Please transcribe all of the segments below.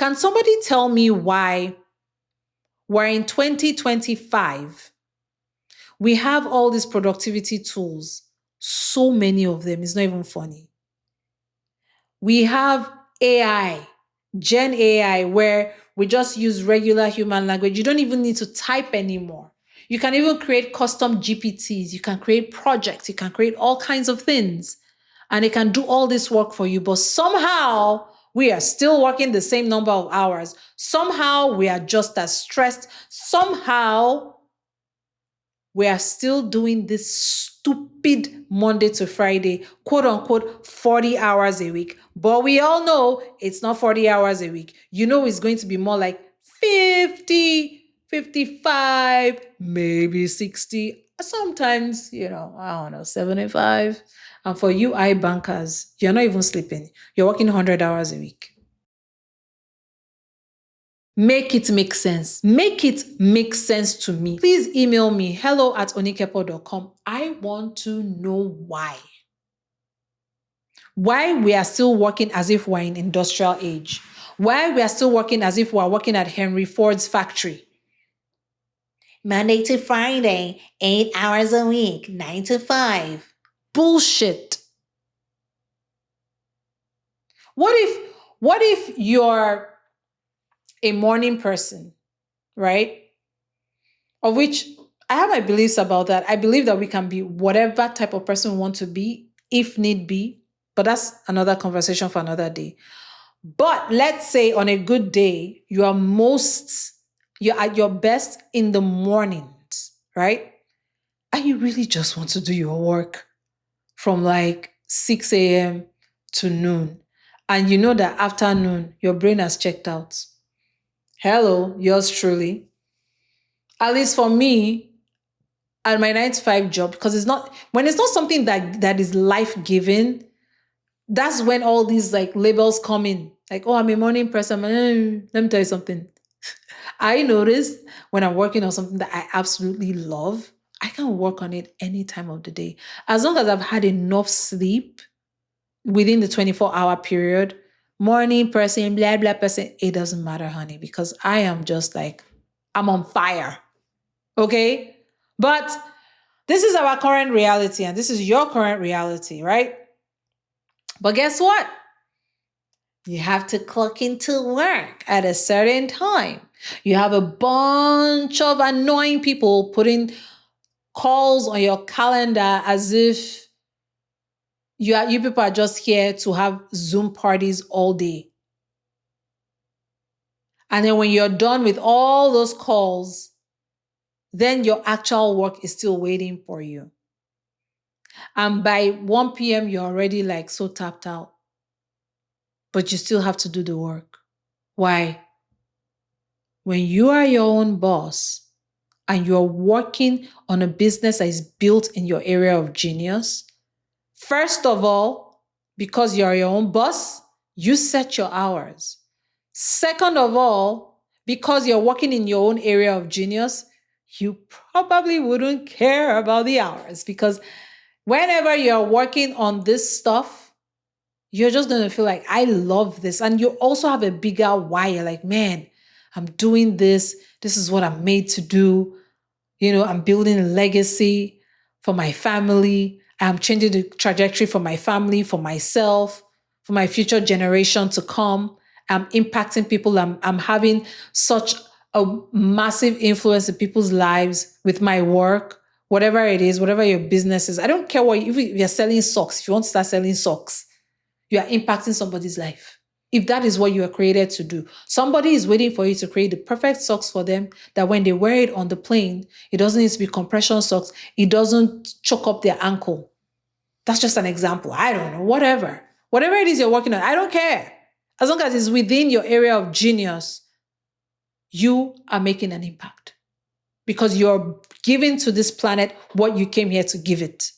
Can somebody tell me why we're in 2025? We have all these productivity tools, so many of them. It's not even funny. We have AI, Gen AI, where we just use regular human language. You don't even need to type anymore. You can even create custom GPTs. You can create projects. You can create all kinds of things. And it can do all this work for you. But somehow we are still working the same number of hours. Somehow we are just as stressed. Somehow we are still doing this stupid Monday to Friday, quote unquote, 40 hours a week. But we all know it's not 40 hours a week. You know, it's going to be more like 50, 55, maybe 60, sometimes, I don't know, 75. And for you bankers, you're not even sleeping. You're working 100 hours a week. Make it make sense. Make it make sense to me. Please email me hello@onikepo.com. I want to know why. Why we are still working as if we're in industrial age. Why we are still working as if we're working at Henry Ford's factory. Monday to Friday, 8 hours a week, 9 to 5. Bullshit. What if you're a morning person, right? Of which I have my beliefs about that. I believe that we can be whatever type of person we want to be, if need be. But that's another conversation for another day. But let's say on a good day, you're at your best in the mornings, right? And you really just want to do your work from like 6 a.m. to noon. And you know that afternoon, your brain has checked out. Hello, yours truly. At least for me, at my 9 to 5 job, because it's not something that is life-giving, that's when all these like labels come in. Like, oh, I'm a morning person. Let me tell you something. I noticed when I'm working on something that I absolutely love, I can work on it any time of the day. As long as I've had enough sleep within the 24-hour period, morning person, blah, blah person, it doesn't matter, honey, because I am just like, I'm on fire. Okay? But this is our current reality, and this is your current reality, right? But guess what? You have to clock into work at a certain time. You have a bunch of annoying people putting calls on your calendar as if you people are just here to have Zoom parties all day. And then when you're done with all those calls, then your actual work is still waiting for you. And by 1 p.m., you're already like so tapped out. But you still have to do the work. Why? When you are your own boss and you're working on a business that is built in your area of genius, first of all, because you're your own boss, you set your hours. Second of all, because you're working in your own area of genius, you probably wouldn't care about the hours, because whenever you're working on this stuff, you're just going to feel like, I love this. And you also have a bigger why. You're like, man, I'm doing this. This is what I'm made to do. I'm building a legacy for my family. I'm changing the trajectory for my family, for myself, for my future generation to come. I'm impacting people. I'm having such a massive influence in people's lives with my work, whatever it is, whatever your business is. I don't care if you're selling socks. If you want to start selling socks, you are impacting somebody's life. If that is what you are created to do, somebody is waiting for you to create the perfect socks for them, that when they wear it on the plane, it doesn't need to be compression socks. It doesn't choke up their ankle. That's just an example. I don't know, whatever. Whatever it is you're working on, I don't care. As long as it's within your area of genius, you are making an impact because you're giving to this planet what you came here to give it.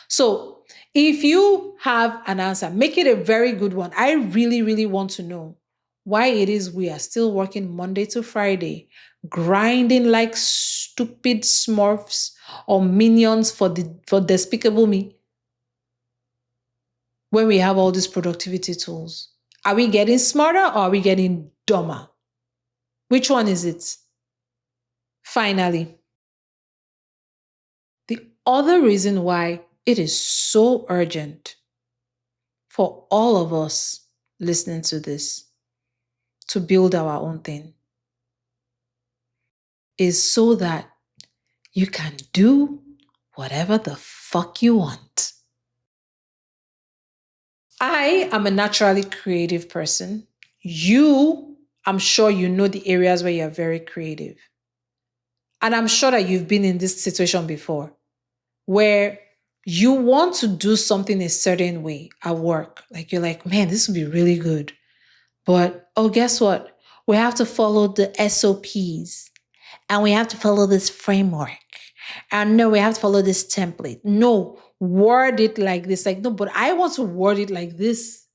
So if you have an answer, make it a very good one. I really, really want to know why it is we are still working Monday to Friday, grinding like stupid smurfs or minions for Despicable Me, when we have all these productivity tools. Are we getting smarter or are we getting dumber? Which one is it? Finally, the other reason why it is so urgent for all of us listening to this to build our own thing is so that you can do whatever the fuck you want. I am a naturally creative person. I'm sure you know the areas where you're very creative. And I'm sure that you've been in this situation before where you want to do something a certain way at work. Like you're like, man, this would be really good. But oh, guess what? We have to follow the SOPs and we have to follow this framework. And no, we have to follow this template. No, word it like this. Like, no, but I want to word it like this.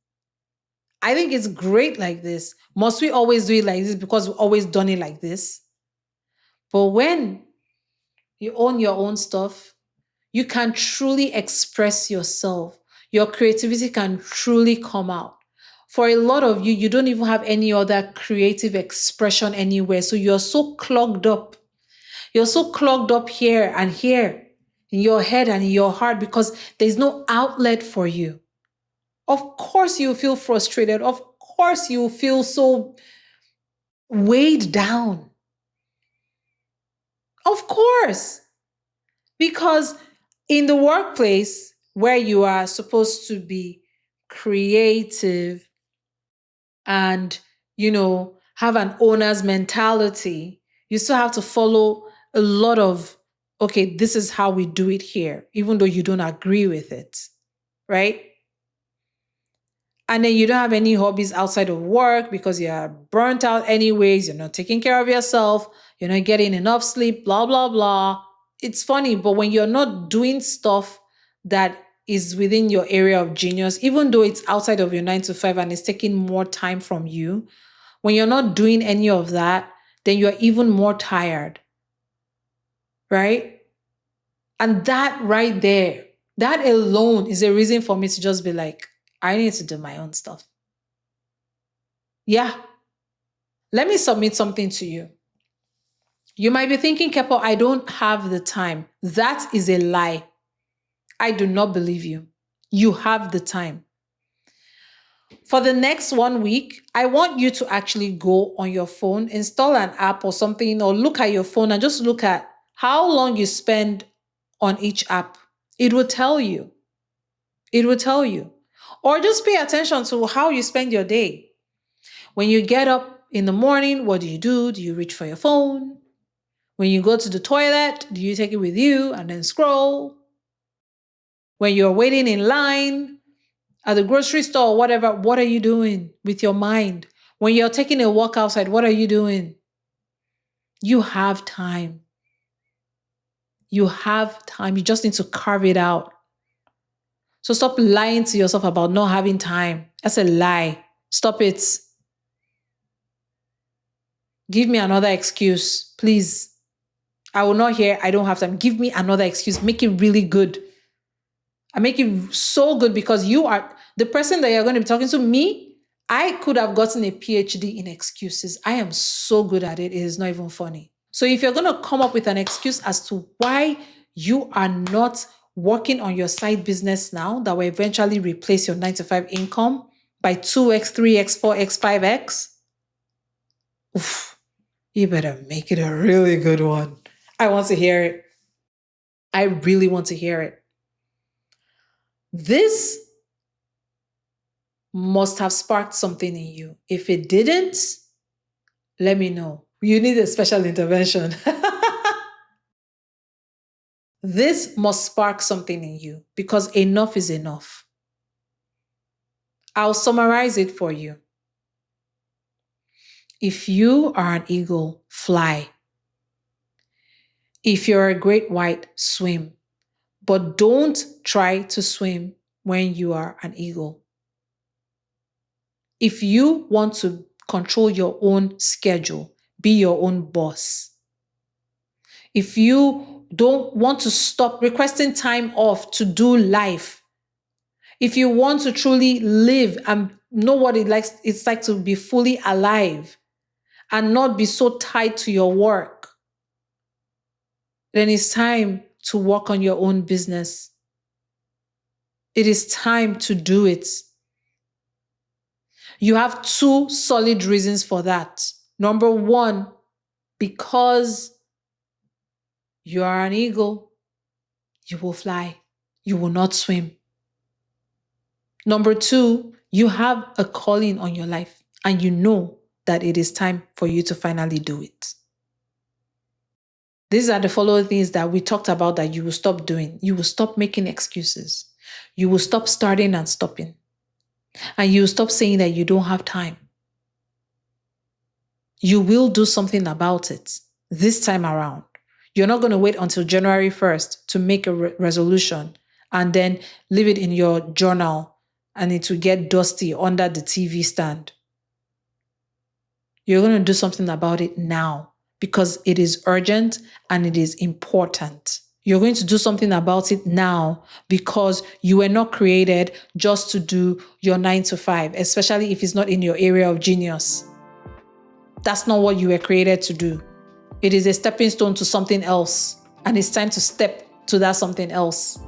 I think it's great like this. Must we always do it like this because we've always done it like this? But when you own your own stuff, you can truly express yourself. Your creativity can truly come out. For a lot of you, you don't even have any other creative expression anywhere. So you're so clogged up. You're so clogged up here and here in your head and in your heart because there's no outlet for you. Of course, you feel frustrated. Of course, you feel so weighed down. Of course, because in the workplace where you are supposed to be creative and, have an owner's mentality, you still have to follow a lot of, okay, this is how we do it here, even though you don't agree with it, right? And then you don't have any hobbies outside of work because you're burnt out anyways, you're not taking care of yourself, you're not getting enough sleep, blah, blah, blah. It's funny, but when you're not doing stuff that is within your area of genius, even though it's outside of your 9 to 5 and it's taking more time from you, when you're not doing any of that, then you're even more tired, right? And that right there, that alone is a reason for me to just be like, I need to do my own stuff. Yeah. Let me submit something to you. You might be thinking, Kepo, I don't have the time. That is a lie. I do not believe you. You have the time. For the next 1 week, I want you to actually go on your phone, install an app or something, or look at your phone and just look at how long you spend on each app. It will tell you. It will tell you. Or just pay attention to how you spend your day. When you get up in the morning, what do you do? Do you reach for your phone? When you go to the toilet, do you take it with you and then scroll? When you're waiting in line at the grocery store or whatever, what are you doing with your mind? When you're taking a walk outside, what are you doing? You have time. You have time. You just need to carve it out. So stop lying to yourself about not having time. That's a lie. Stop it. Give me another excuse, please. I will not hear I don't have time. Give me another excuse. Make it really good. I make it so good because you are the person that you're going to be talking to. Me, I could have gotten a PhD in excuses. I am so good at it. It is not even funny. So if you're going to come up with an excuse as to why you are not working on your side business now that will eventually replace your 9 to 5 income by 2x, 3x, 4x, 5x, oof, you better make it a really good one. I want to hear it. I really want to hear it. This must have sparked something in you. If it didn't, let me know. You need a special intervention. This must spark something in you because enough is enough. I'll summarize it for you. If you are an eagle, fly. If you're a great white, swim. But don't try to swim when you are an eagle. If you want to control your own schedule, be your own boss. If you don't want to stop requesting time off to do life, If you want to truly live and know what it's like to be fully alive and not be so tied to your work, then it's time to work on your own business. It is time to do it. You have 2 solid reasons for that. Number 1, because you are an eagle, you will fly. You will not swim. Number 2, you have a calling on your life and you know that it is time for you to finally do it. These are the following things that we talked about that you will stop doing. You will stop making excuses. You will stop starting and stopping. And you will stop saying that you don't have time. You will do something about it this time around. You're not going to wait until January 1st to make a resolution and then leave it in your journal and it will get dusty under the TV stand. You're going to do something about it now because it is urgent and it is important. You're going to do something about it now because you were not created just to do your 9 to 5, especially if it's not in your area of genius. That's not what you were created to do. It is a stepping stone to something else, and it's time to step to that something else.